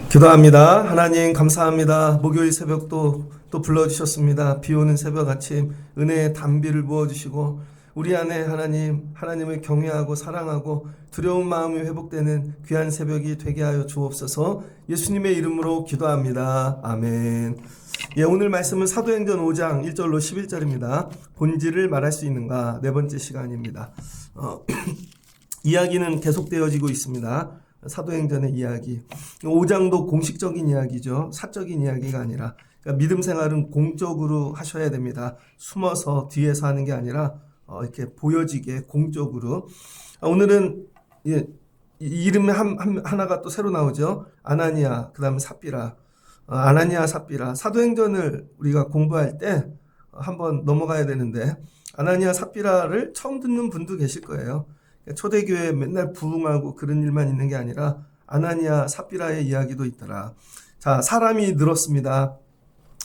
기도합니다. 하나님 감사합니다. 목요일 새벽도 또 불러주셨습니다. 비오는 새벽 아침 은혜의 단비를 부어주시고 우리 안에 하나님을 경외하고 사랑하고 두려운 마음이 회복되는 귀한 새벽이 되게 하여 주옵소서. 예수님의 이름으로 기도합니다. 아멘. 오늘 말씀은 사도행전 5장 1절로 11절입니다. 본질을 말할 수 있는가? 네 번째 시간입니다. 이야기는 계속되어지고 있습니다. 사도행전의 이야기. 5장도 공식적인 이야기죠. 사적인 이야기가 아니라. 그러니까 믿음 생활은 공적으로 하셔야 됩니다. 숨어서 뒤에서 하는 게 아니라 이렇게 보여지게 공적으로. 오늘은 이름이 하나가 또 새로 나오죠. 아나니아, 그 다음에 삽비라. 아나니아, 삽비라. 사도행전을 우리가 공부할 때 한번 넘어가야 되는데 아나니아, 삽비라를 처음 듣는 분도 계실 거예요. 초대교회에 맨날 부흥하고 그런 일만 있는 게 아니라 아나니아, 삽비라의 이야기도 있더라. 자, 사람이 늘었습니다.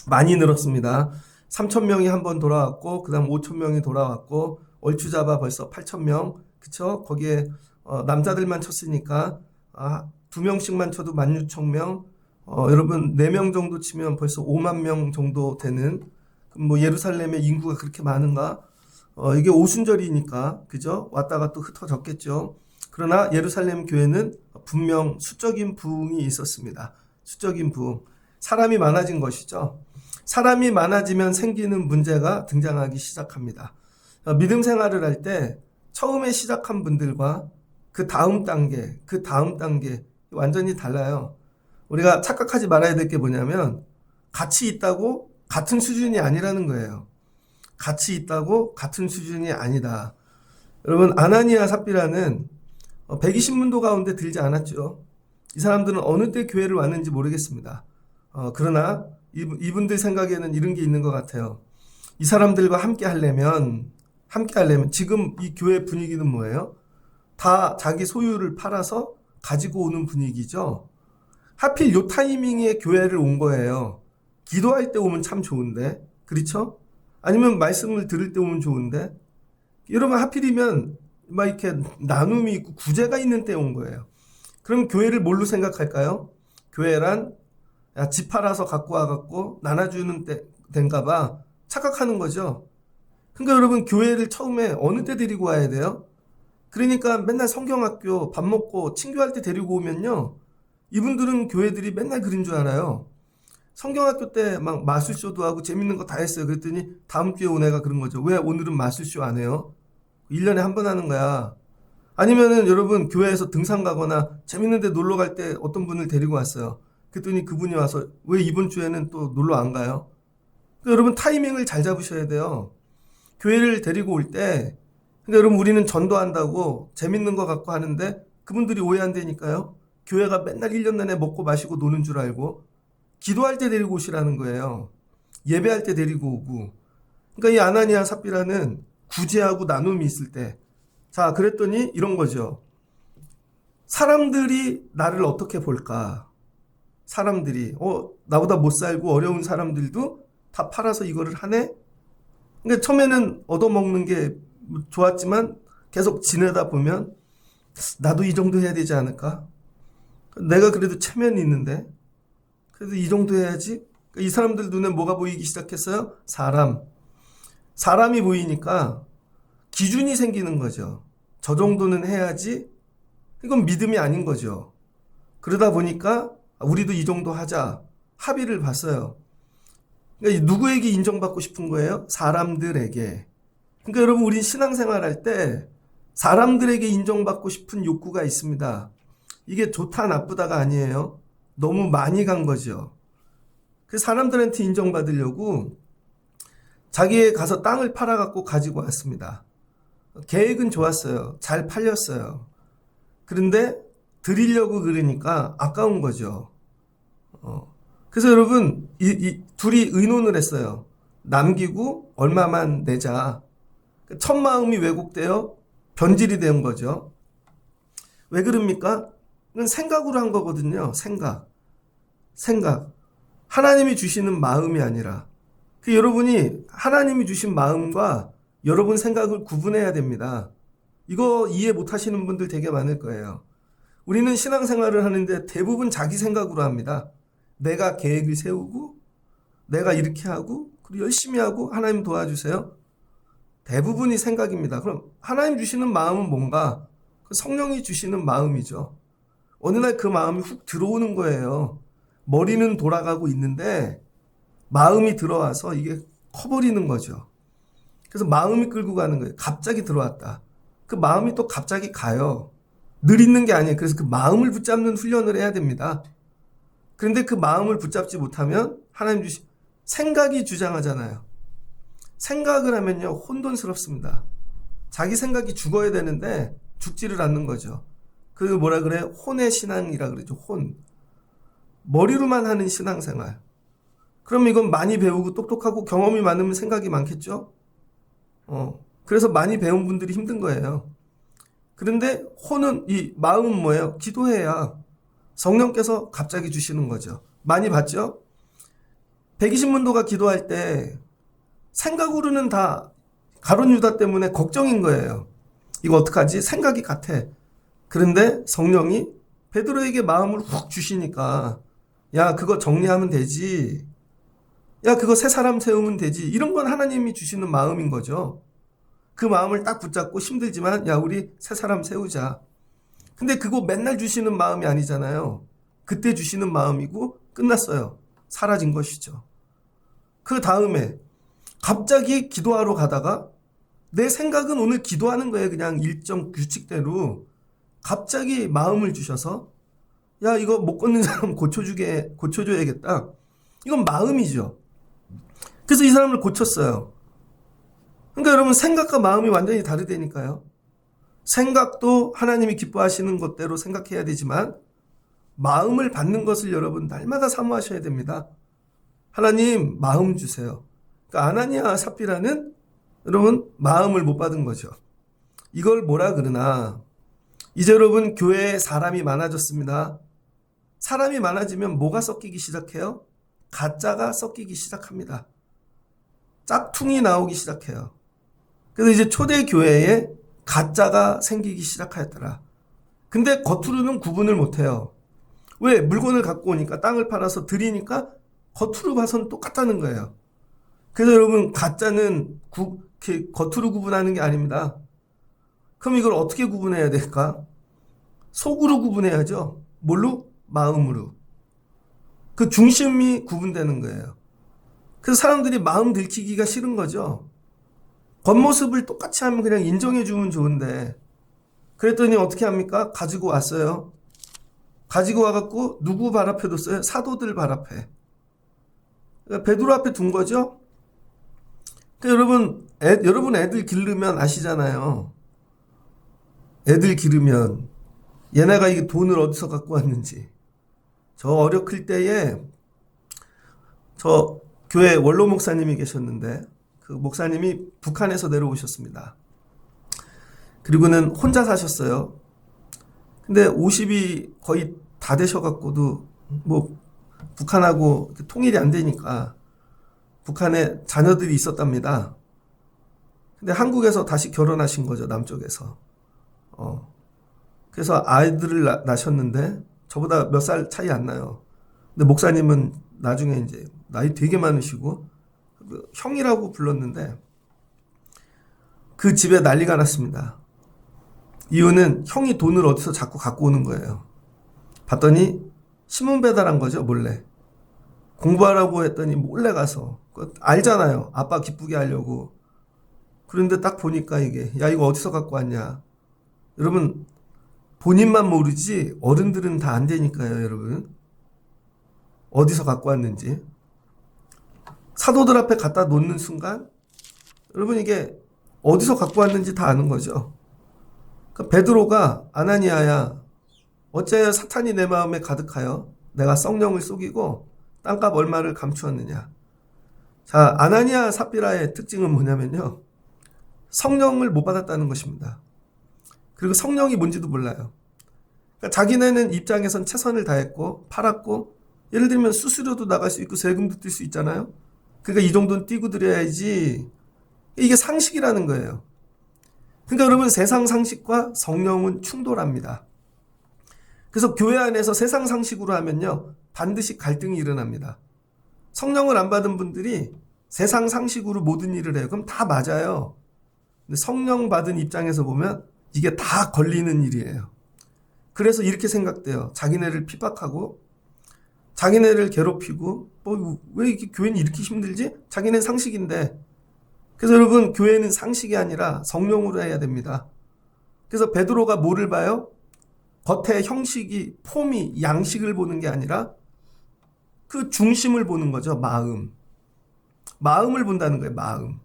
많이 늘었습니다. 3,000명이 한번 돌아왔고 그 다음 5,000명이 돌아왔고 얼추 잡아 벌써 8,000명. 그쵸? 거기에 남자들만 쳤으니까 2명씩만 쳐도 16,000명. 여러분 4명 정도 치면 벌써 5만 명 정도 되는, 뭐 예루살렘의 인구가 그렇게 많은가? 이게 오순절이니까 그죠? 왔다가 또 흩어졌겠죠. 그러나 예루살렘 교회는 분명 수적인 부흥이 있었습니다. 수적인 부흥. 사람이 많아진 것이죠. 사람이 많아지면 생기는 문제가 등장하기 시작합니다. 믿음 생활을 할 때 처음에 시작한 분들과 그 다음 단계 완전히 달라요. 우리가 착각하지 말아야 될 게 뭐냐면 같이 있다고 같은 수준이 아니라는 거예요. 같이 있다고 같은 수준이 아니다. 여러분, 아나니아, 삽비라는 120문도 가운데 들지 않았죠. 이 사람들은 어느 때 교회를 왔는지 모르겠습니다. 그러나 이분들 생각에는 이런 게 있는 것 같아요. 이 사람들과 함께 하려면 지금 이 교회 분위기는 뭐예요? 다 자기 소유를 팔아서 가지고 오는 분위기죠. 하필 요 타이밍에 교회를 온 거예요. 기도할 때 오면 참 좋은데, 그렇죠? 아니면 말씀을 들을 때 오면 좋은데, 여러분 하필이면 막 이렇게 나눔이 있고 구제가 있는 때 온 거예요. 그럼 교회를 뭘로 생각할까요? 교회란 집 팔아서 갖고 와갖고 나눠주는 데인가 봐 착각하는 거죠. 그러니까 여러분 교회를 처음에 어느 때 데리고 와야 돼요? 그러니까 맨날 성경학교 밥 먹고 친교할 때 데리고 오면요, 이분들은 교회들이 맨날 그런 줄 알아요. 성경학교 때 막 마술쇼도 하고 재밌는 거 다 했어요. 그랬더니 다음 주에 온 애가 그런 거죠. 왜 오늘은 마술쇼 안 해요? 1년에 한 번 하는 거야. 아니면은 여러분 교회에서 등산 가거나 재밌는 데 놀러 갈 때 어떤 분을 데리고 왔어요. 그랬더니 그분이 와서 왜 이번 주에는 또 놀러 안 가요? 그러니까 여러분 타이밍을 잘 잡으셔야 돼요. 교회를 데리고 올 때, 그러니까 여러분 우리는 전도한다고 재밌는 거 갖고 하는데 그분들이 오해한다니까요. 교회가 맨날 1년 내내 먹고 마시고 노는 줄 알고 기도할 때 데리고 오시라는 거예요. 예배할 때 데리고 오고. 그러니까 이 아나니아, 삽비라는 구제하고 나눔이 있을 때, 자, 그랬더니 이런 거죠. 사람들이 나를 어떻게 볼까? 사람들이 나보다 못 살고 어려운 사람들도 다 팔아서 이거를 하네? 그러니까 처음에는 얻어먹는 게 좋았지만 계속 지내다 보면 나도 이 정도 해야 되지 않을까? 내가 그래도 체면이 있는데 그래도 이 정도 해야지. 이 사람들 눈에 뭐가 보이기 시작했어요? 사람이 보이니까 기준이 생기는 거죠. 저 정도는 해야지. 이건 믿음이 아닌 거죠. 그러다 보니까 우리도 이 정도 하자 합의를 봤어요. 그러니까 누구에게 인정받고 싶은 거예요? 사람들에게. 그러니까 여러분 우리 신앙생활 할 때 사람들에게 인정받고 싶은 욕구가 있습니다. 이게 좋다 나쁘다가 아니에요. 너무 많이 간 거죠. 그 사람들한테 인정받으려고 자기에 가서 땅을 팔아갖고 가지고 왔습니다. 계획은 좋았어요. 잘 팔렸어요. 그런데 드리려고 그러니까 아까운 거죠. 그래서 여러분 이 둘이 의논을 했어요. 남기고 얼마만 내자. 첫 마음이 왜곡되어 변질이 된 거죠. 왜 그럽니까? 이건 생각으로 한 거거든요. 생각. 하나님이 주시는 마음이 아니라. 여러분이 하나님이 주신 마음과 여러분 생각을 구분해야 됩니다. 이거 이해 못 하시는 분들 되게 많을 거예요. 우리는 신앙생활을 하는데 대부분 자기 생각으로 합니다. 내가 계획을 세우고 내가 이렇게 하고 그리고 열심히 하고 하나님 도와주세요. 대부분이 생각입니다. 그럼 하나님 주시는 마음은 뭔가? 성령이 주시는 마음이죠. 어느 날 그 마음이 훅 들어오는 거예요. 머리는 돌아가고 있는데 마음이 들어와서 이게 커버리는 거죠. 그래서 마음이 끌고 가는 거예요. 갑자기 들어왔다. 그 마음이 또 갑자기 가요. 늘 있는 게 아니에요. 그래서 그 마음을 붙잡는 훈련을 해야 됩니다. 그런데 그 마음을 붙잡지 못하면 하나님 주신 생각이 주장하잖아요. 생각을 하면요 혼돈스럽습니다. 자기 생각이 죽어야 되는데 죽지를 않는 거죠. 그 뭐라 그래? 혼의 신앙이라 그러죠. 혼. 머리로만 하는 신앙생활. 그럼 이건 많이 배우고 똑똑하고 경험이 많으면 생각이 많겠죠? 그래서 많이 배운 분들이 힘든 거예요. 그런데 혼은, 이 마음은 뭐예요? 기도해야 성령께서 갑자기 주시는 거죠. 많이 봤죠? 120문도가 기도할 때 생각으로는 다 가룟 유다 때문에 걱정인 거예요. 이거 어떡하지? 생각이 같아. 그런데 성령이 베드로에게 마음을 훅 주시니까 야 그거 정리하면 되지. 야 그거 새 사람 세우면 되지. 이런 건 하나님이 주시는 마음인 거죠. 그 마음을 딱 붙잡고 힘들지만 야 우리 새 사람 세우자. 근데 그거 맨날 주시는 마음이 아니잖아요. 그때 주시는 마음이고 끝났어요. 사라진 것이죠. 그 다음에 갑자기 기도하러 가다가 내 생각은 오늘 기도하는 거예요. 그냥 일정 규칙대로. 갑자기 마음을 주셔서 야 이거 못 걷는 사람 고쳐줘야겠다. 이건 마음이죠. 그래서 이 사람을 고쳤어요. 그러니까 여러분 생각과 마음이 완전히 다르다니까요. 생각도 하나님이 기뻐하시는 것대로 생각해야 되지만 마음을 받는 것을 여러분 날마다 사모하셔야 됩니다. 하나님 마음 주세요. 그러니까 아나니아 삽비라는 여러분 마음을 못 받은 거죠. 이걸 뭐라 그러나 이제 여러분 교회에 사람이 많아졌습니다. 사람이 많아지면 뭐가 섞이기 시작해요? 가짜가 섞이기 시작합니다. 짝퉁이 나오기 시작해요. 그래서 이제 초대 교회에 가짜가 생기기 시작하였더라. 근데 겉으로는 구분을 못해요. 왜? 물건을 갖고 오니까 땅을 팔아서 드리니까 겉으로 봐서는 똑같다는 거예요. 그래서 여러분 가짜는 겉으로 구분하는 게 아닙니다. 그럼 이걸 어떻게 구분해야 될까? 속으로 구분해야죠. 뭘로? 마음으로. 그 중심이 구분되는 거예요. 그래서 사람들이 마음 들키기가 싫은 거죠. 겉모습을 똑같이 하면 그냥 인정해 주면 좋은데 그랬더니 어떻게 합니까? 가지고 왔어요. 가지고 와갖고 누구 발 앞에 뒀어요? 사도들 발 앞에. 베드로 앞에 둔 거죠. 그러니까 여러분 애들 기르면 아시잖아요. 애들 기르면 얘네가 이게 돈을 어디서 갖고 왔는지. 저 어려 클 때에 저 교회 원로 목사님이 계셨는데 그 목사님이 북한에서 내려오셨습니다. 그리고는 혼자 사셨어요. 근데 50이 거의 다 되셔갖고도 뭐 북한하고 통일이 안 되니까 북한에 자녀들이 있었답니다. 근데 한국에서 다시 결혼하신 거죠, 남쪽에서. 그래서 아이들을 낳으셨는데 저보다 몇 살 차이 안 나요. 근데 목사님은 나중에 이제 나이 되게 많으시고 형이라고 불렀는데 그 집에 난리가 났습니다. 이유는 형이 돈을 어디서 자꾸 갖고 오는 거예요. 봤더니 신문 배달한 거죠, 몰래. 공부하라고 했더니 몰래 가서. 알잖아요. 아빠 기쁘게 하려고. 그런데 딱 보니까 이게 야 이거 어디서 갖고 왔냐. 여러분 본인만 모르지 어른들은 다 안 되니까요, 여러분. 어디서 갖고 왔는지. 사도들 앞에 갖다 놓는 순간 여러분 이게 어디서 갖고 왔는지 다 아는 거죠. 그러니까 베드로가 아나니아야 어째 사탄이 내 마음에 가득하여 내가 성령을 속이고 땅값 얼마를 감추었느냐. 자, 아나니아 삽비라의 특징은 뭐냐면요. 성령을 못 받았다는 것입니다. 그리고 성령이 뭔지도 몰라요. 그러니까 자기네는 입장에선 최선을 다했고 팔았고 예를 들면 수수료도 나갈 수 있고 세금도 뛸 수 있잖아요. 그러니까 이 정도는 띄고 드려야지 이게 상식이라는 거예요. 그러니까 여러분, 세상 상식과 성령은 충돌합니다. 그래서 교회 안에서 세상 상식으로 하면요, 반드시 갈등이 일어납니다. 성령을 안 받은 분들이 세상 상식으로 모든 일을 해요. 그럼 다 맞아요. 근데 성령 받은 입장에서 보면 이게 다 걸리는 일이에요. 그래서 이렇게 생각돼요. 자기네를 핍박하고 자기네를 괴롭히고 왜 이렇게 교회는 이렇게 힘들지? 자기네 상식인데. 그래서 여러분, 교회는 상식이 아니라 성령으로 해야 됩니다. 그래서 베드로가 뭐를 봐요? 겉의 형식이, 폼이, 양식을 보는 게 아니라 그 중심을 보는 거죠. 마음을 본다는 거예요. 마음.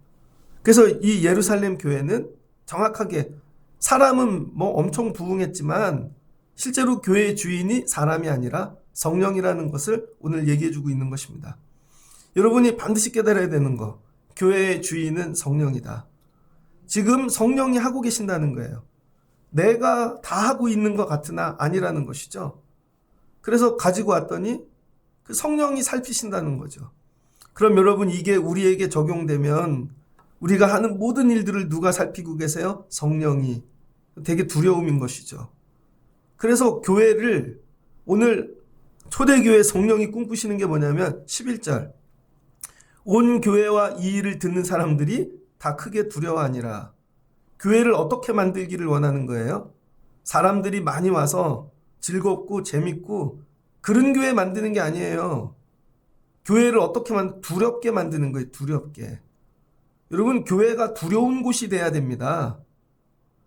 그래서 이 예루살렘 교회는 정확하게, 사람은 뭐 엄청 부흥했지만 실제로 교회의 주인이 사람이 아니라 성령이라는 것을 오늘 얘기해 주고 있는 것입니다. 여러분이 반드시 깨달아야 되는 거, 교회의 주인은 성령이다. 지금 성령이 하고 계신다는 거예요. 내가 다 하고 있는 것 같으나 아니라는 것이죠. 그래서 가지고 왔더니 그 성령이 살피신다는 거죠. 그럼 여러분, 이게 우리에게 적용되면 우리가 하는 모든 일들을 누가 살피고 계세요? 성령이. 되게 두려움인 것이죠. 그래서 교회를, 오늘 초대교회 성령이 꿈꾸시는 게 뭐냐면 11절, 온 교회와 이 일을 듣는 사람들이 다 크게 두려워하니라. 교회를 어떻게 만들기를 원하는 거예요? 사람들이 많이 와서 즐겁고 재밌고 그런 교회 만드는 게 아니에요. 교회를 어떻게 두렵게 만드는 거예요. 두렵게. 여러분, 교회가 두려운 곳이 돼야 됩니다.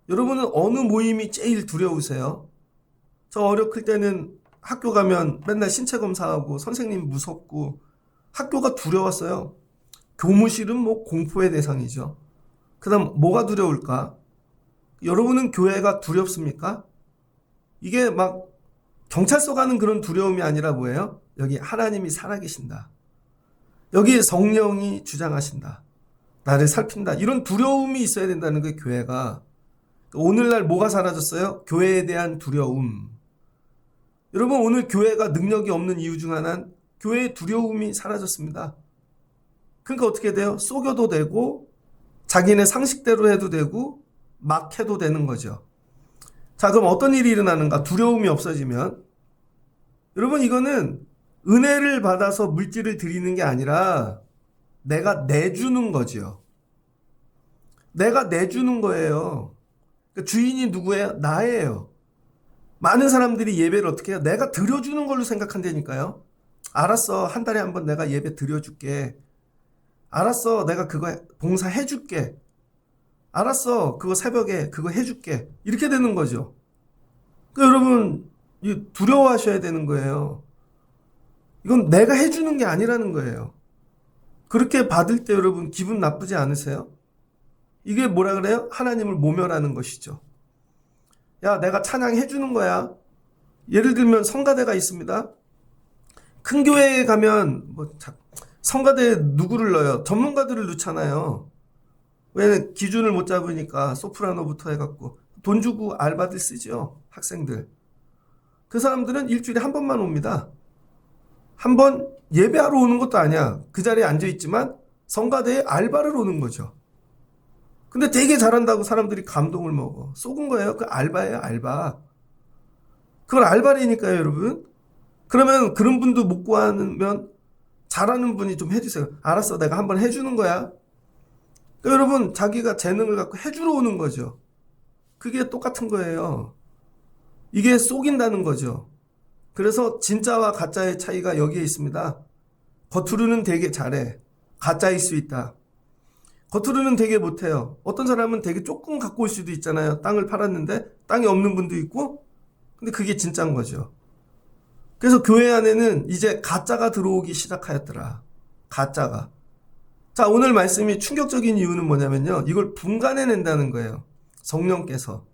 여러분은 어느 모임이 제일 두려우세요? 저 어렸을 때는 학교 가면 맨날 신체 검사하고 선생님 무섭고 학교가 두려웠어요. 교무실은 뭐 공포의 대상이죠. 그 다음 뭐가 두려울까? 여러분은 교회가 두렵습니까? 이게 막 경찰서 가는 그런 두려움이 아니라 뭐예요? 여기 하나님이 살아계신다. 여기 성령이 주장하신다. 나를 살핀다. 이런 두려움이 있어야 된다는 거예요, 교회가. 오늘날 뭐가 사라졌어요? 교회에 대한 두려움. 여러분, 오늘 교회가 능력이 없는 이유 중 하나는 교회의 두려움이 사라졌습니다. 그러니까 어떻게 돼요? 속여도 되고 자기네 상식대로 해도 되고 막 해도 되는 거죠. 자, 그럼 어떤 일이 일어나는가? 두려움이 없어지면, 여러분, 이거는 은혜를 받아서 물질을 드리는 게 아니라 내가 내주는 거죠. 내가 내주는 거예요. 그러니까 주인이 누구예요? 나예요. 많은 사람들이 예배를 어떻게 해요? 내가 드려주는 걸로 생각한다니까요. 알았어, 한 달에 한 번 내가 예배 드려줄게. 알았어, 내가 그거 봉사해줄게. 알았어, 그거 새벽에 그거 해줄게. 이렇게 되는 거죠. 그러니까 여러분, 두려워하셔야 되는 거예요. 이건 내가 해주는 게 아니라는 거예요. 그렇게 받을 때 여러분 기분 나쁘지 않으세요? 이게 뭐라 그래요? 하나님을 모멸하는 것이죠. 야, 내가 찬양해 주는 거야. 예를 들면 성가대가 있습니다. 큰 교회에 가면 성가대에 누구를 넣어요? 전문가들을 넣잖아요. 왜? 기준을 못 잡으니까 소프라노부터 해갖고 돈 주고 알바들 쓰죠. 학생들. 그 사람들은 일주일에 한 번만 옵니다. 한 번 예배하러 오는 것도 아니야. 그 자리에 앉아있지만 성가대에 알바를 오는 거죠. 근데 되게 잘한다고 사람들이 감동을 먹어. 속은 거예요. 그 알바예요, 알바. 그걸 알바라니까요, 여러분. 그러면 그런 분도 못 구하면 잘하는 분이 좀 해주세요. 알았어, 내가 한번 해주는 거야. 그러니까 여러분, 자기가 재능을 갖고 해주러 오는 거죠. 그게 똑같은 거예요. 이게 속인다는 거죠. 그래서 진짜와 가짜의 차이가 여기에 있습니다. 겉으로는 되게 잘해. 가짜일 수 있다. 겉으로는 되게 못해요. 어떤 사람은 되게 조금 갖고 올 수도 있잖아요. 땅을 팔았는데 땅이 없는 분도 있고. 근데 그게 진짜인 거죠. 그래서 교회 안에는 이제 가짜가 들어오기 시작하였더라. 가짜가. 자, 오늘 말씀이 충격적인 이유는 뭐냐면요. 이걸 분간해낸다는 거예요. 성령께서.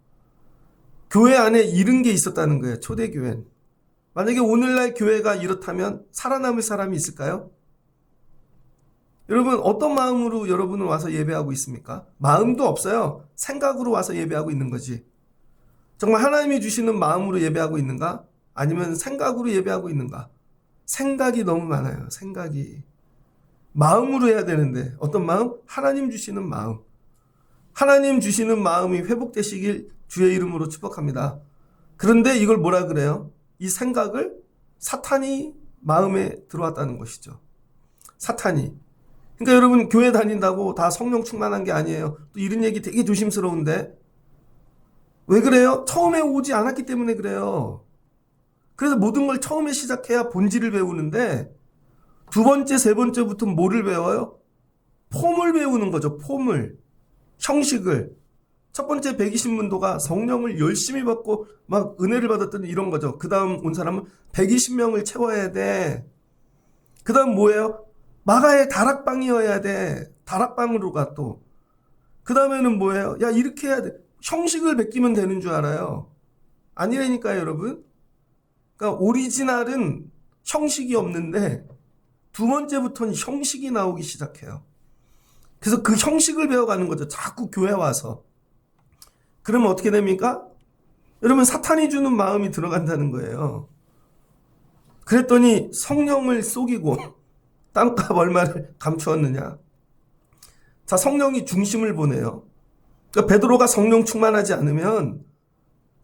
교회 안에 이런 게 있었다는 거예요. 초대교회는. 만약에 오늘날 교회가 이렇다면 살아남을 사람이 있을까요? 여러분, 어떤 마음으로 여러분은 와서 예배하고 있습니까? 마음도 없어요. 생각으로 와서 예배하고 있는 거지. 정말 하나님이 주시는 마음으로 예배하고 있는가? 아니면 생각으로 예배하고 있는가? 생각이 너무 많아요. 생각이. 마음으로 해야 되는데 어떤 마음? 하나님 주시는 마음. 하나님 주시는 마음이 회복되시길 주의 이름으로 축복합니다. 그런데 이걸 뭐라 그래요? 이 생각을 사탄이 마음에 들어왔다는 것이죠. 사탄이. 그러니까 여러분 교회 다닌다고 다 성령 충만한 게 아니에요. 또 이런 얘기 되게 조심스러운데 왜 그래요? 처음에 오지 않았기 때문에 그래요. 그래서 모든 걸 처음에 시작해야 본질을 배우는데 두 번째, 세 번째부터 뭐를 배워요? 폼을 배우는 거죠. 폼을. 형식을. 첫 번째 120문도가 성령을 열심히 받고 막 은혜를 받았더니 이런 거죠. 그 다음 온 사람은 120명을 채워야 돼. 그 다음 뭐예요? 마가의 다락방이어야 돼. 다락방으로 가 또. 그 다음에는 뭐예요? 야 이렇게 해야 돼. 형식을 베끼면 되는 줄 알아요. 아니라니까요 여러분. 그러니까 오리지널은 형식이 없는데 두 번째부터는 형식이 나오기 시작해요. 그래서 그 형식을 배워가는 거죠. 자꾸 교회 와서. 그러면 어떻게 됩니까? 여러분 사탄이 주는 마음이 들어간다는 거예요. 그랬더니 성령을 속이고 땅값 얼마를 감추었느냐. 자, 성령이 중심을 보내요. 그러니까 베드로가 성령 충만하지 않으면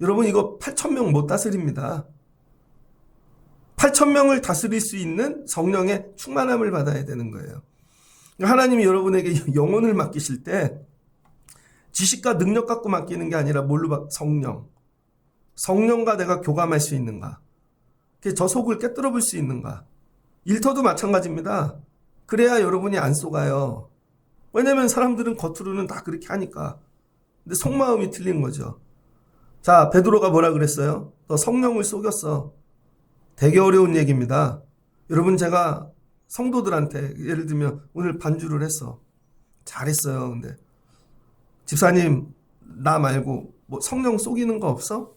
여러분 이거 8,000명 못 다스립니다. 8,000명을 다스릴 수 있는 성령의 충만함을 받아야 되는 거예요. 하나님이 여러분에게 영혼을 맡기실 때 지식과 능력 갖고 맡기는 게 아니라 뭘로 성령. 성령과 내가 교감할 수 있는가. 저 속을 깨뜨려 볼 수 있는가. 일터도 마찬가지입니다. 그래야 여러분이 안 속아요. 왜냐면 사람들은 겉으로는 다 그렇게 하니까. 근데 속마음이 틀린 거죠. 자, 베드로가 뭐라 그랬어요? 너 성령을 속였어. 되게 어려운 얘기입니다. 여러분 제가 성도들한테 예를 들면 오늘 반주를 했어. 잘했어요. 근데 집사님 나 말고 뭐 성령 속이는 거 없어?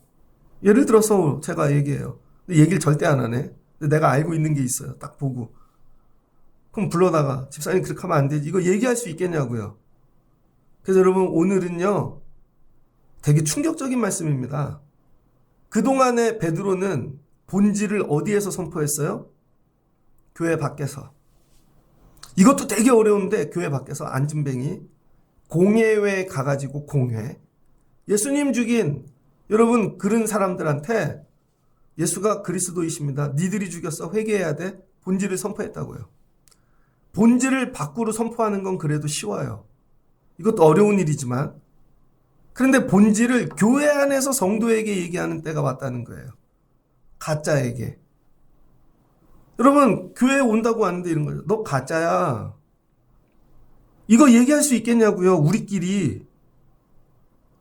예를 들어서 제가 얘기해요. 근데 얘기를 절대 안 하네. 근데 내가 알고 있는 게 있어요. 딱 보고. 그럼 불러다가 집사님 그렇게 하면 안 되지. 이거 얘기할 수 있겠냐고요. 그래서 여러분 오늘은요. 되게 충격적인 말씀입니다. 그동안에 베드로는 본질을 어디에서 선포했어요? 교회 밖에서. 이것도 되게 어려운데 교회 밖에서 안진뱅이 공회에 가가지고 공회. 예수님 죽인 여러분 그런 사람들한테 예수가 그리스도이십니다. 니들이 죽였어. 회개해야 돼. 본질을 선포했다고요. 본질을 밖으로 선포하는 건 그래도 쉬워요. 이것도 어려운 일이지만 그런데 본질을 교회 안에서 성도에게 얘기하는 때가 왔다는 거예요. 가짜에게. 여러분 교회에 온다고 하는데 이런 거죠. 너 가짜야. 이거 얘기할 수 있겠냐고요. 우리끼리.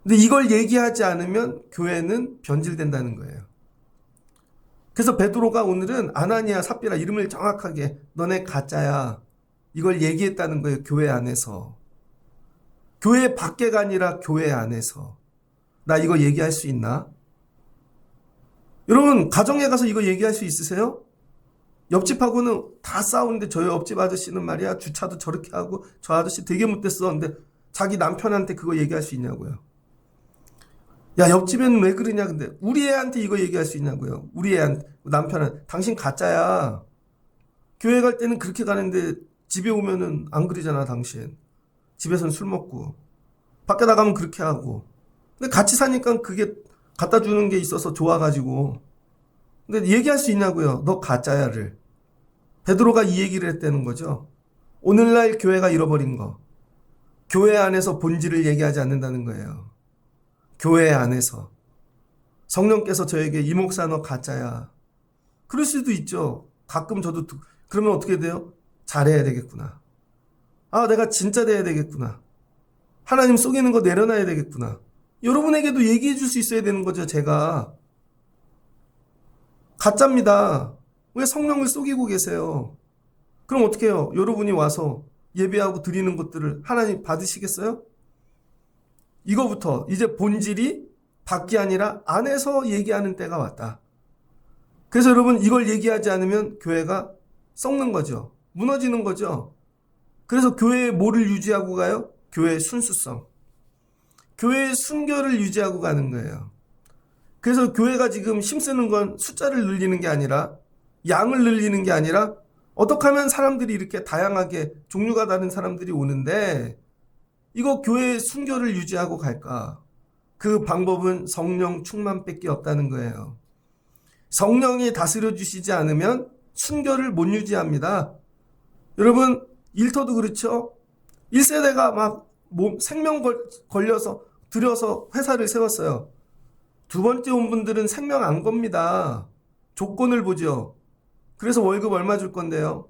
근데 이걸 얘기하지 않으면 교회는 변질된다는 거예요. 그래서 베드로가 오늘은 아나니아 삽비라 이름을 정확하게 너네 가짜야. 이걸 얘기했다는 거예요. 교회 안에서. 교회 밖에가 아니라 교회 안에서. 나 이거 얘기할 수 있나? 여러분 가정에 가서 이거 얘기할 수 있으세요? 옆집하고는 다 싸우는데 저희 옆집 아저씨는 말이야 주차도 저렇게 하고 저 아저씨 되게 못됐어. 근데 자기 남편한테 그거 얘기할 수 있냐고요. 야 옆집에는 왜 그러냐. 근데 우리 애한테 이거 얘기할 수 있냐고요. 우리 애한테 남편은 당신 가짜야. 교회 갈 때는 그렇게 가는데 집에 오면은 안 그러잖아 당신. 집에서는 술 먹고 밖에 나가면 그렇게 하고. 근데 같이 사니까 그게 갖다 주는 게 있어서 좋아가지고. 근데 얘기할 수 있냐고요. 너 가짜야를. 베드로가 이 얘기를 했다는 거죠. 오늘날 교회가 잃어버린 거. 교회 안에서 본질을 얘기하지 않는다는 거예요. 교회 안에서. 성령께서 저에게 이 목사 너 가짜야. 그럴 수도 있죠. 가끔 저도 그러면 어떻게 돼요? 잘해야 되겠구나. 아 내가 진짜 돼야 되겠구나. 하나님 속이는 거 내려놔야 되겠구나. 여러분에게도 얘기해 줄 수 있어야 되는 거죠. 제가. 가짜입니다. 왜 성령을 속이고 계세요? 그럼 어떻게 해요? 여러분이 와서 예배하고 드리는 것들을 하나님 받으시겠어요? 이거부터 이제 본질이 밖이 아니라 안에서 얘기하는 때가 왔다. 그래서 여러분 이걸 얘기하지 않으면 교회가 썩는 거죠. 무너지는 거죠. 그래서 교회에 뭐를 유지하고 가요? 교회의 순수성. 교회의 순결을 유지하고 가는 거예요. 그래서 교회가 지금 힘쓰는 건 숫자를 늘리는 게 아니라 양을 늘리는 게 아니라 어떻게 하면 사람들이 이렇게 다양하게 종류가 다른 사람들이 오는데 이거 교회의 순결을 유지하고 갈까? 그 방법은 성령 충만밖에 없다는 거예요. 성령이 다스려 주시지 않으면 순결을 못 유지합니다. 여러분, 일터도 그렇죠? 1세대가 막 생명 걸려서 들여서 회사를 세웠어요. 두 번째 온 분들은 생명 안 겁니다. 조건을 보죠. 그래서 월급 얼마 줄 건데요?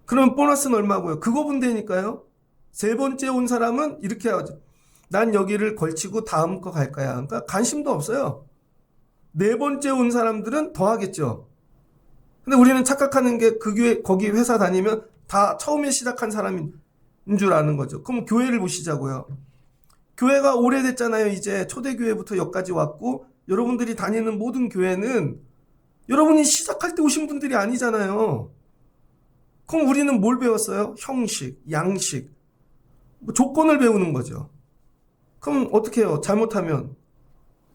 그러면 보너스는 얼마고요? 그거 본다니까요. 세 번째 온 사람은 이렇게 하죠. 난 여기를 걸치고 다음 거 갈 거야. 그러니까 관심도 없어요. 네 번째 온 사람들은 더 하겠죠. 근데 우리는 착각하는 게 그 교회, 거기 회사 다니면 다 처음에 시작한 사람인 줄 아는 거죠. 그럼 교회를 보시자고요. 교회가 오래됐잖아요. 이제 초대교회부터 여기까지 왔고 여러분들이 다니는 모든 교회는 여러분이 시작할 때 오신 분들이 아니잖아요. 그럼 우리는 뭘 배웠어요? 형식, 양식, 조건을 배우는 거죠. 그럼 어떻게 해요? 잘못하면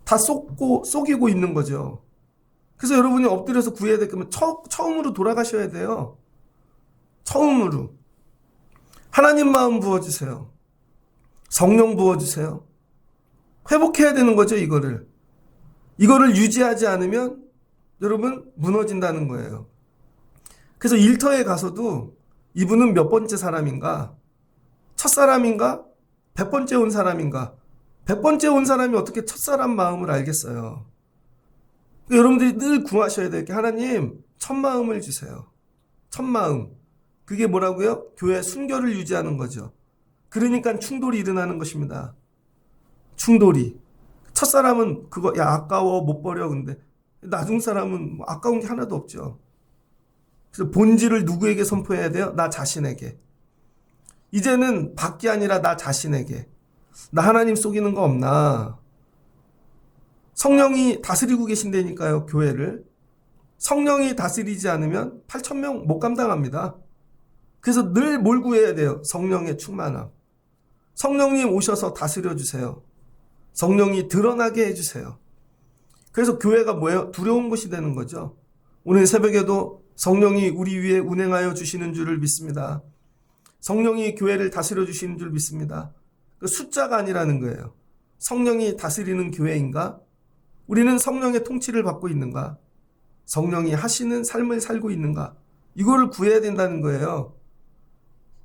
다 속이고 있는 거죠. 그래서 여러분이 엎드려서 구해야 될 거면 처음으로 돌아가셔야 돼요. 처음으로. 하나님 마음 부어주세요. 성령 부어주세요. 회복해야 되는 거죠, 이거를. 이거를 유지하지 않으면 여러분 무너진다는 거예요. 그래서 일터에 가서도 이분은 몇 번째 사람인가? 첫 사람인가? 100번째 온 사람인가? 100번째 온 사람이 어떻게 첫사람 마음을 알겠어요? 그러니까 여러분들이 늘 구하셔야 될 게 하나님 첫 마음을 주세요. 첫 마음. 그게 뭐라고요? 교회 순결을 유지하는 거죠. 그러니까 충돌이 일어나는 것입니다. 충돌이. 첫사람은 그거 야 아까워 못 버려. 근데 나중 사람은 뭐 아까운 게 하나도 없죠. 그래서 본질을 누구에게 선포해야 돼요? 나 자신에게. 이제는 밖이 아니라 나 자신에게. 나 하나님 속이는 거 없나? 성령이 다스리고 계신다니까요, 교회를. 성령이 다스리지 않으면 8,000명 못 감당합니다. 그래서 늘 뭘 구해야 돼요? 성령의 충만함. 성령님 오셔서 다스려 주세요. 성령이 드러나게 해주세요. 그래서 교회가 뭐예요? 두려운 곳이 되는 거죠. 오늘 새벽에도 성령이 우리 위에 운행하여 주시는 줄을 믿습니다. 성령이 교회를 다스려 주시는 줄 믿습니다. 그 숫자가 아니라는 거예요. 성령이 다스리는 교회인가? 우리는 성령의 통치를 받고 있는가? 성령이 하시는 삶을 살고 있는가? 이거를 구해야 된다는 거예요.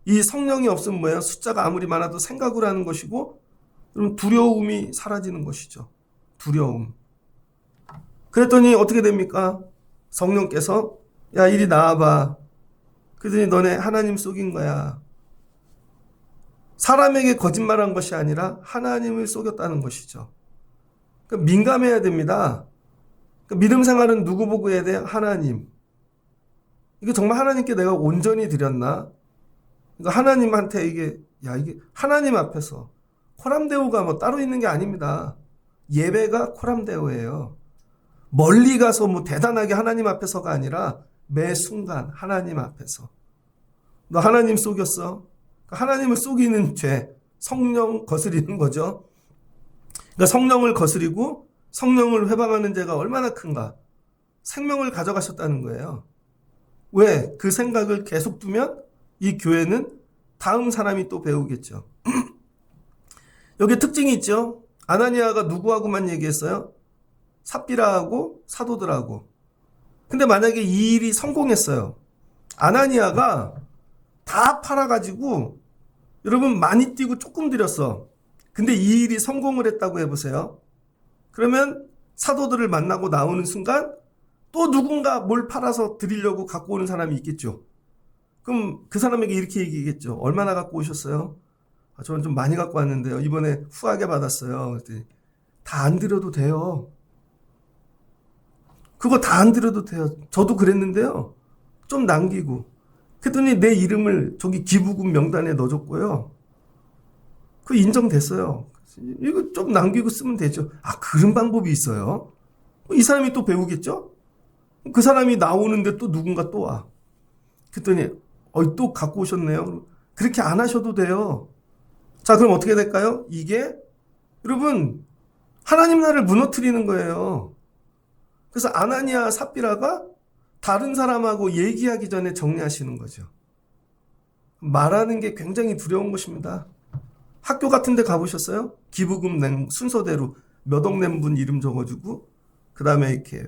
이 성령이 없으면 뭐예요? 숫자가 아무리 많아도 생각을 하는 것이고 그럼 두려움이 사라지는 것이죠. 두려움. 그랬더니 어떻게 됩니까? 성령께서 야 이리 나와봐. 그랬더니 너네 하나님 속인 거야. 사람에게 거짓말한 것이 아니라 하나님을 속였다는 것이죠. 그러니까 민감해야 됩니다. 그러니까 믿음 생활은 누구 보고 해야 돼요? 하나님. 이게 정말 하나님께 내가 온전히 드렸나? 그러니까 하나님한테 이게 하나님 앞에서 코람데오가 뭐 따로 있는 게 아닙니다. 예배가 코람데오예요. 멀리 가서 뭐 대단하게 하나님 앞에서가 아니라 매 순간 하나님 앞에서. 너 하나님 속였어? 하나님을 속이는 죄, 성령 거스리는 거죠. 그러니까 성령을 거스리고 성령을 회방하는 죄가 얼마나 큰가. 생명을 가져가셨다는 거예요. 왜? 그 생각을 계속 두면 이 교회는 다음 사람이 또 배우겠죠. 여기 특징이 있죠. 아나니아가 누구하고만 얘기했어요? 삽비라하고 사도들하고. 근데 만약에 이 일이 성공했어요. 아나니아가 다 팔아가지고 여러분 많이 뛰고 조금 들였어. 근데 이 일이 성공을 했다고 해보세요. 그러면 사도들을 만나고 나오는 순간 또 누군가 뭘 팔아서 드리려고 갖고 오는 사람이 있겠죠. 그럼 그 사람에게 이렇게 얘기하겠죠. 얼마나 갖고 오셨어요? 저는 좀 많이 갖고 왔는데요. 이번에 후하게 받았어요. 그랬더니 다 안 드려도 돼요. 그거 다 안 드려도 돼요. 저도 그랬는데요. 좀 남기고. 그랬더니 내 이름을 저기 기부금 명단에 넣어줬고요. 그 인정됐어요. 이거 좀 남기고 쓰면 되죠. 아, 그런 방법이 있어요? 이 사람이 또 배우겠죠? 그 사람이 나오는데 또 누군가 또 와. 그랬더니 또 갖고 오셨네요. 그렇게 안 하셔도 돼요. 자, 그럼 어떻게 될까요? 이게 여러분 하나님 나라를 무너뜨리는 거예요. 그래서 아나니아 삽비라가 다른 사람하고 얘기하기 전에 정리하시는 거죠. 말하는 게 굉장히 두려운 것입니다. 학교 같은 데 가보셨어요? 기부금 낸 순서대로 몇 억 낸 분 이름 적어주고 그 다음에 이렇게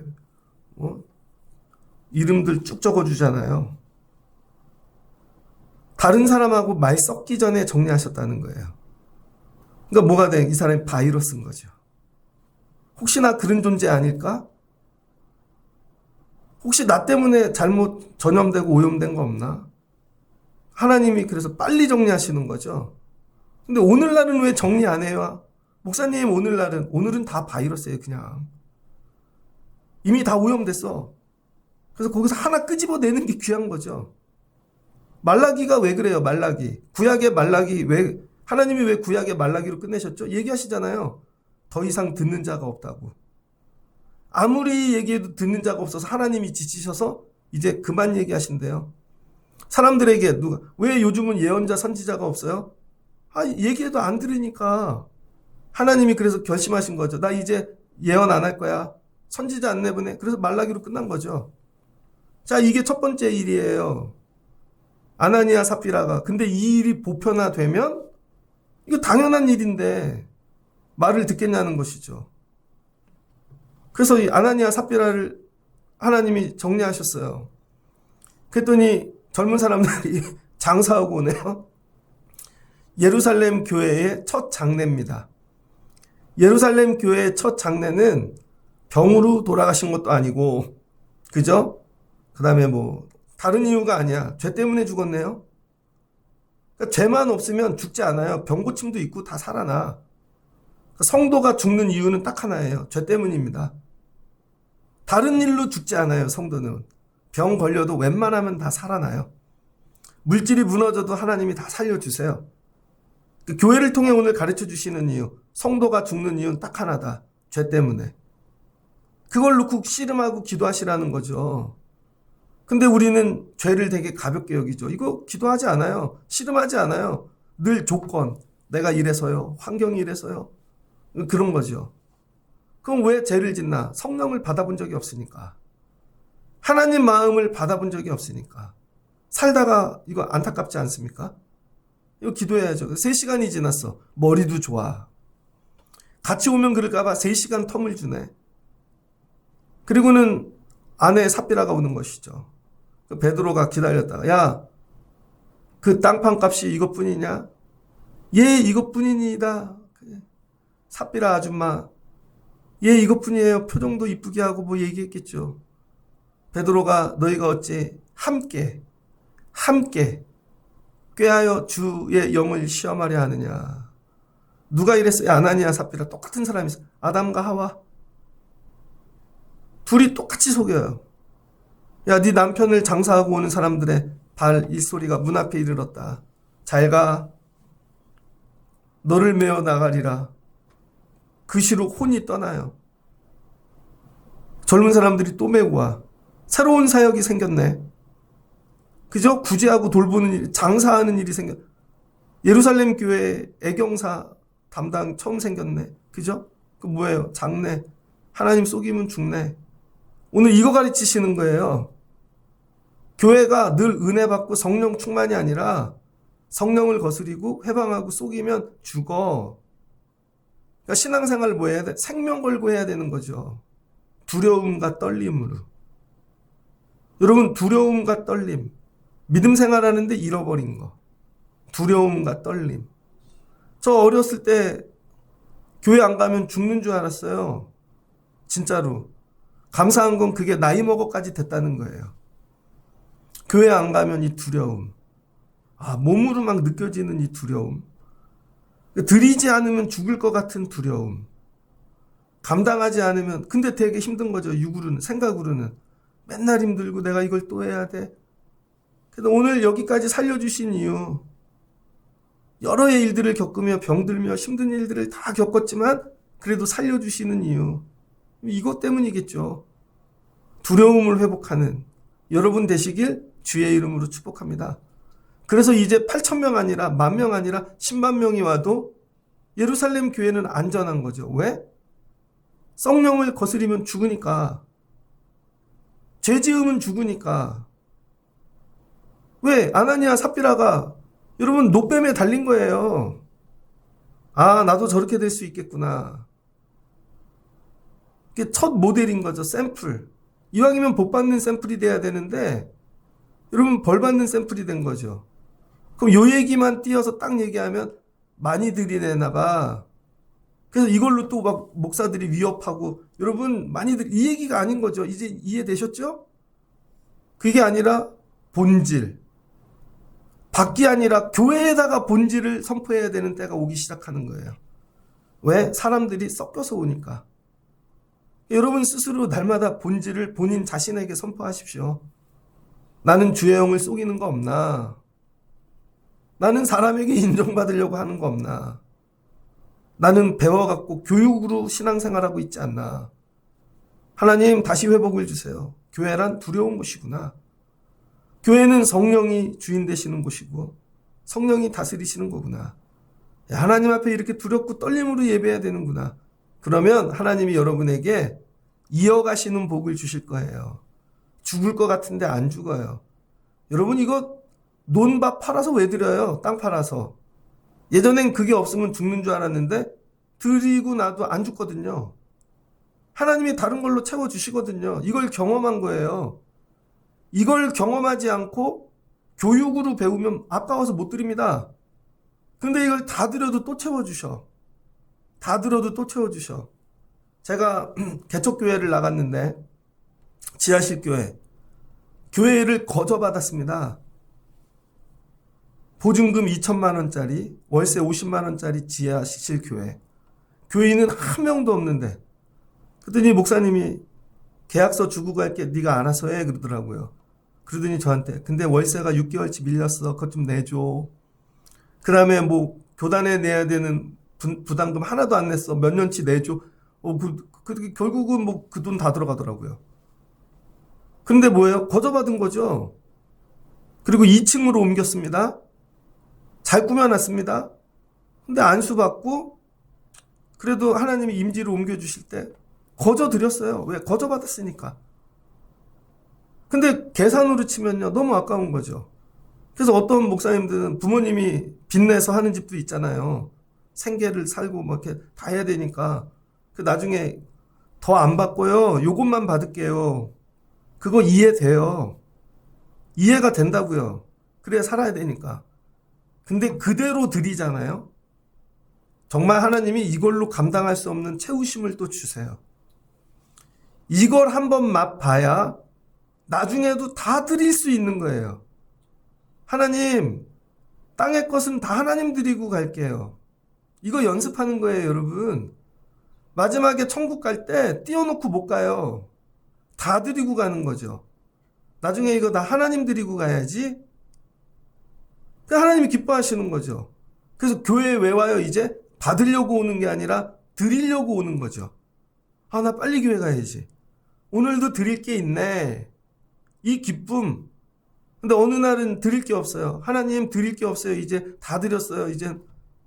이름들 쭉 적어주잖아요. 다른 사람하고 말 섞기 전에 정리하셨다는 거예요. 그러니까 뭐가 돼? 이 사람이 바이러스인 거죠. 혹시나 그런 존재 아닐까? 혹시 나 때문에 잘못 전염되고 오염된 거 없나? 하나님이 그래서 빨리 정리하시는 거죠. 근데 오늘날은 왜 정리 안 해요? 목사님, 오늘은 다 바이러스예요, 그냥. 이미 다 오염됐어. 그래서 거기서 하나 끄집어내는 게 귀한 거죠. 말라기가 왜 그래요, 말라기. 구약의 말라기, 하나님이 왜 구약의 말라기로 끝내셨죠? 얘기하시잖아요. 더 이상 듣는 자가 없다고. 아무리 얘기해도 듣는 자가 없어서 하나님이 지치셔서 이제 그만 얘기하신대요. 사람들에게 왜 요즘은 예언자 선지자가 없어요? 얘기해도 안 들으니까. 하나님이 그래서 결심하신 거죠. 나 이제 예언 안 할 거야. 선지자 안 내보내. 그래서 말라기로 끝난 거죠. 자, 이게 첫 번째 일이에요. 아나니아 삽비라가. 근데 이 일이 보편화되면 이거 당연한 일인데 말을 듣겠냐는 것이죠. 그래서 이 아나니아 삽비라를 하나님이 정리하셨어요. 그랬더니 젊은 사람들이 장사하고 오네요. 예루살렘 교회의 첫 장례입니다. 예루살렘 교회의 첫 장례는 병으로 돌아가신 것도 아니고, 그죠? 그 다음에 다른 이유가 아니야. 죄 때문에 죽었네요. 그러니까 죄만 없으면 죽지 않아요. 병 고침도 있고 다 살아나. 성도가 죽는 이유는 딱 하나예요. 죄 때문입니다. 다른 일로 죽지 않아요, 성도는. 병 걸려도 웬만하면 다 살아나요. 물질이 무너져도 하나님이 다 살려주세요. 교회를 통해 오늘 가르쳐 주시는 이유, 성도가 죽는 이유는 딱 하나다. 죄 때문에. 그걸 놓고 씨름하고 기도하시라는 거죠. 근데 우리는 죄를 되게 가볍게 여기죠. 이거 기도하지 않아요. 씨름하지 않아요. 늘 조건, 내가 이래서요, 환경이 이래서요. 그런 거죠. 그럼 왜 죄를 짓나? 성령을 받아본 적이 없으니까. 하나님 마음을 받아본 적이 없으니까. 살다가 이거 안타깝지 않습니까? 이거 기도해야죠. 3시간이 지났어. 머리도 좋아. 같이 오면 그럴까봐 3시간 텀을 주네. 그리고는 아내 삽비라가 오는 것이죠. 베드로가 기다렸다가, 야, 그 땅판 값이 이것뿐이냐? 예, 이것뿐이니다. 삽비라 아줌마, 예, 이것뿐이에요. 표정도 이쁘게 하고 얘기했겠죠. 베드로가 너희가 어찌 함께 꾀하여 주의 영을 시험하려 하느냐. 누가 이랬어요? 아나니아 삽비라 똑같은 사람이 있어요. 아담과 하와. 둘이 똑같이 속여요. 야, 네 남편을 장사하고 오는 사람들의 발 일소리가 문 앞에 이르렀다. 잘 가. 너를 메어 나가리라. 그 시로 혼이 떠나요. 젊은 사람들이 또 메고 와. 새로운 사역이 생겼네. 그죠? 구제하고 돌보는 일, 장사하는 일이 예루살렘 교회 애경사 담당 처음 생겼네. 그죠? 그 뭐예요? 장례. 하나님 속이면 죽네. 오늘 이거 가르치시는 거예요. 교회가 늘 은혜 받고 성령 충만이 아니라 성령을 거스리고 회방하고 속이면 죽어. 그러니까 신앙생활을 뭐 해야 돼? 생명 걸고 해야 되는 거죠. 두려움과 떨림으로. 여러분, 두려움과 떨림. 믿음 생활하는데 잃어버린 거. 두려움과 떨림. 저 어렸을 때 교회 안 가면 죽는 줄 알았어요. 진짜로. 감사한 건 그게 나이 먹어까지 됐다는 거예요. 교회 안 가면 이 두려움. 몸으로 막 느껴지는 이 두려움. 드리지 않으면 죽을 것 같은 두려움. 감당하지 않으면, 근데 되게 힘든 거죠. 육으로는, 생각으로는. 맨날 힘들고 내가 이걸 또 해야 돼. 그래서 오늘 여기까지 살려주신 이유, 여러 일들을 겪으며 병들며 힘든 일들을 다 겪었지만 그래도 살려주시는 이유, 이것 때문이겠죠. 두려움을 회복하는 여러분 되시길 주의 이름으로 축복합니다. 그래서 이제 8,000명 아니라 10,000명 아니라 10만 명이 와도 예루살렘 교회는 안전한 거죠. 왜? 성령을 거스리면 죽으니까. 죄 지으면 죽으니까. 왜? 아나니아 삽비라가 여러분 노뱀에 달린 거예요. 아, 나도 저렇게 될 수 있겠구나. 이게 첫 모델인 거죠. 샘플. 이왕이면 복 받는 샘플이 돼야 되는데 여러분 벌 받는 샘플이 된 거죠. 그럼 요 얘기만 띄어서 딱 얘기하면 많이 들이대나 봐. 그래서 이걸로 또 막 목사들이 위협하고 여러분 많이들 이 얘기가 아닌 거죠. 이제 이해되셨죠? 그게 아니라 본질. 밖이 아니라 교회에다가 본질을 선포해야 되는 때가 오기 시작하는 거예요. 왜? 사람들이 섞여서 오니까. 여러분 스스로 날마다 본질을 본인 자신에게 선포하십시오. 나는 주의 영을 속이는 거 없나? 나는 사람에게 인정받으려고 하는 거 없나? 나는 배워갖고 교육으로 신앙생활하고 있지 않나? 하나님 다시 회복을 주세요. 교회란 두려운 곳이구나. 교회는 성령이 주인 되시는 곳이고 성령이 다스리시는 거구나. 하나님 앞에 이렇게 두렵고 떨림으로 예배해야 되는구나. 그러면 하나님이 여러분에게 이어가시는 복을 주실 거예요. 죽을 것 같은데 안 죽어요. 여러분 이거 논밭 팔아서 왜 드려요? 땅 팔아서. 예전엔 그게 없으면 죽는 줄 알았는데 드리고 나도 안 죽거든요. 하나님이 다른 걸로 채워주시거든요. 이걸 경험한 거예요. 이걸 경험하지 않고 교육으로 배우면 아까워서 못 드립니다. 근데 이걸 다 드려도 또 채워주셔. 다 들어도 또 채워주셔. 제가 개척교회를 나갔는데 지하실 교회를 거저받았습니다. 보증금 2천만 원짜리, 월세 50만 원짜리 지하실 교회. 교인은 한 명도 없는데 그랬더니 목사님이 계약서 주고 갈게 네가 알아서 해 그러더라고요. 그러더니 저한테 근데 월세가 6개월치 밀렸어. 그것 좀 내줘. 그 다음에 뭐 교단에 내야 되는 부담금 하나도 안 냈어. 몇 년치 내줘. 결국은 뭐 그 돈 다 들어가더라고요. 근데 뭐예요? 거저받은 거죠. 그리고 2층으로 옮겼습니다. 잘 꾸며놨습니다. 근데 안수받고 그래도 하나님이 임지로 옮겨주실 때 거저 드렸어요. 왜? 거저 받았으니까. 근데 계산으로 치면요. 너무 아까운 거죠. 그래서 어떤 목사님들은 부모님이 빚내서 하는 집도 있잖아요. 생계를 살고 뭐 이렇게 다 해야 되니까. 그 나중에 더 안 받고요. 요것만 받을게요. 그거 이해돼요. 이해가 된다고요. 그래야 살아야 되니까. 근데 그대로 드리잖아요. 정말 하나님이 이걸로 감당할 수 없는 채우심을 또 주세요. 이걸 한번 맛봐야 나중에도 다 드릴 수 있는 거예요. 하나님, 땅의 것은 다 하나님 드리고 갈게요. 이거 연습하는 거예요, 여러분. 마지막에 천국 갈 때 띄워놓고 못 가요. 다 드리고 가는 거죠. 나중에 이거 다 하나님 드리고 가야지. 하나님이 기뻐하시는 거죠. 그래서 교회에 왜 와요? 이제 받으려고 오는 게 아니라 드리려고 오는 거죠. 아, 나 빨리 교회 가야지. 오늘도 드릴 게 있네. 이 기쁨. 근데 어느 날은 드릴 게 없어요. 하나님 드릴 게 없어요. 이제 다 드렸어요. 이제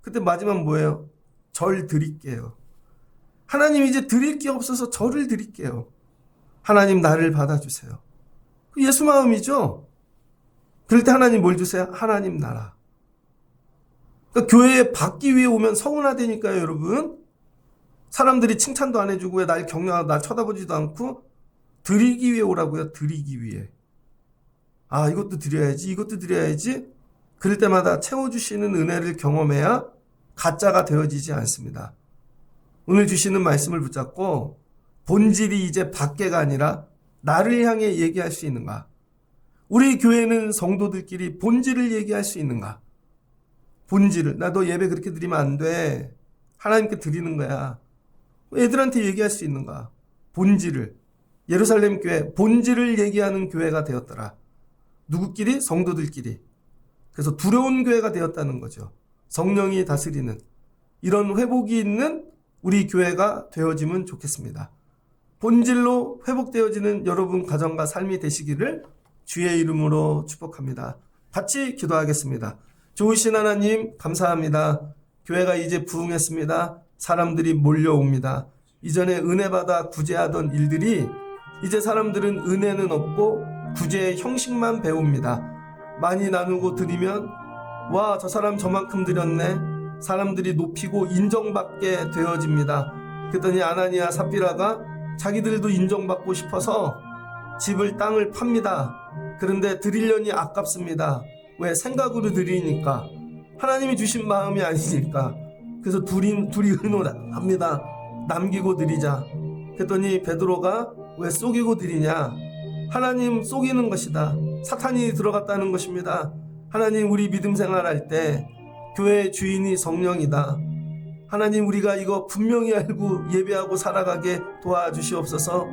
그때 마지막 뭐예요? 절 드릴게요. 하나님 이제 드릴 게 없어서 절을 드릴게요. 하나님 나를 받아주세요. 예수 마음이죠. 그럴 때 하나님 뭘 주세요? 하나님 나라. 그러니까 교회에 받기 위해 오면 서운하다니까요, 여러분. 사람들이 칭찬도 안 해주고 왜 날 격려하고 날 쳐다보지도 않고 드리기 위해 오라고요. 드리기 위해. 아, 이것도 드려야지. 이것도 드려야지. 그럴 때마다 채워주시는 은혜를 경험해야 가짜가 되어지지 않습니다. 오늘 주시는 말씀을 붙잡고 본질이 이제 밖에가 아니라 나를 향해 얘기할 수 있는가? 우리 교회는 성도들끼리 본질을 얘기할 수 있는가? 본질을. 나 너 예배 그렇게 드리면 안 돼. 하나님께 드리는 거야. 애들한테 얘기할 수 있는가? 본질을. 예루살렘 교회 본질을 얘기하는 교회가 되었더라. 누구끼리? 성도들끼리. 그래서 두려운 교회가 되었다는 거죠. 성령이 다스리는 이런 회복이 있는 우리 교회가 되어지면 좋겠습니다. 본질로 회복되어지는 여러분 가정과 삶이 되시기를 주의 이름으로 축복합니다. 같이 기도하겠습니다. 좋으신 하나님 감사합니다. 교회가 이제 부흥했습니다. 사람들이 몰려옵니다. 이전에 은혜 받아 구제하던 일들이 이제 사람들은 은혜는 없고 구제의 형식만 배웁니다. 많이 나누고 드리면 와, 저 사람 저만큼 드렸네. 사람들이 높이고 인정받게 되어집니다. 그랬더니 아나니아 삽비라가 자기들도 인정받고 싶어서 집을 땅을 팝니다. 그런데 드리려니 아깝습니다. 왜? 생각으로 드리니까. 하나님이 주신 마음이 아니니까. 그래서 둘이 의논합니다. 남기고 드리자. 그랬더니 베드로가 왜 속이고 드리냐? 하나님 속이는 것이다. 사탄이 들어갔다는 것입니다. 하나님, 우리 믿음 생활할 때 교회의 주인이 성령이다. 하나님, 우리가 이거 분명히 알고 예배하고 살아가게 도와주시옵소서.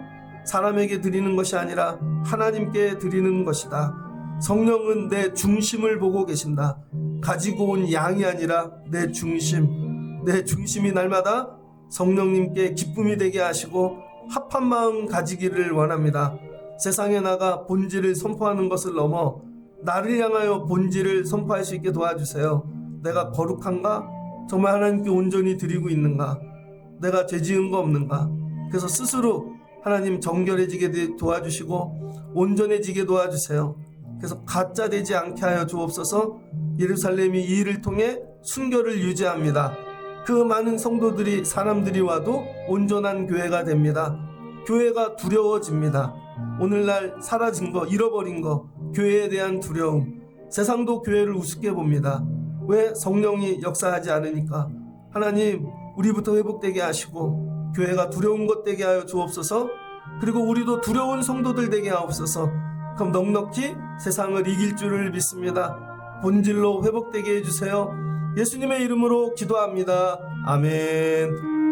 사람에게 드리는 것이 아니라 하나님께 드리는 것이다. 성령은 내 중심을 보고 계신다. 가지고 온 양이 아니라 내 중심이 날마다 성령님께 기쁨이 되게 하시고 합한 마음 가지기를 원합니다. 세상에 나가 본질을 선포하는 것을 넘어 나를 향하여 본질을 선포할 수 있게 도와주세요. 내가 거룩한가? 정말 하나님께 온전히 드리고 있는가? 내가 죄 지은 거 없는가? 그래서 스스로 하나님 정결해지게 도와주시고 온전해지게 도와주세요. 그래서 가짜 되지 않게 하여 주옵소서. 예루살렘이 이 일을 통해 순결을 유지합니다. 그 많은 성도들이, 사람들이 와도 온전한 교회가 됩니다. 교회가 두려워집니다. 오늘날 사라진 거, 잃어버린 거, 교회에 대한 두려움. 세상도 교회를 우습게 봅니다. 왜? 성령이 역사하지 않으니까. 하나님, 우리부터 회복되게 하시고 교회가 두려운 것 되게 하여 주옵소서. 그리고 우리도 두려운 성도들 되게 하옵소서. 그럼 넉넉히 세상을 이길 줄을 믿습니다. 본질로 회복되게 해주세요. 예수님의 이름으로 기도합니다. 아멘.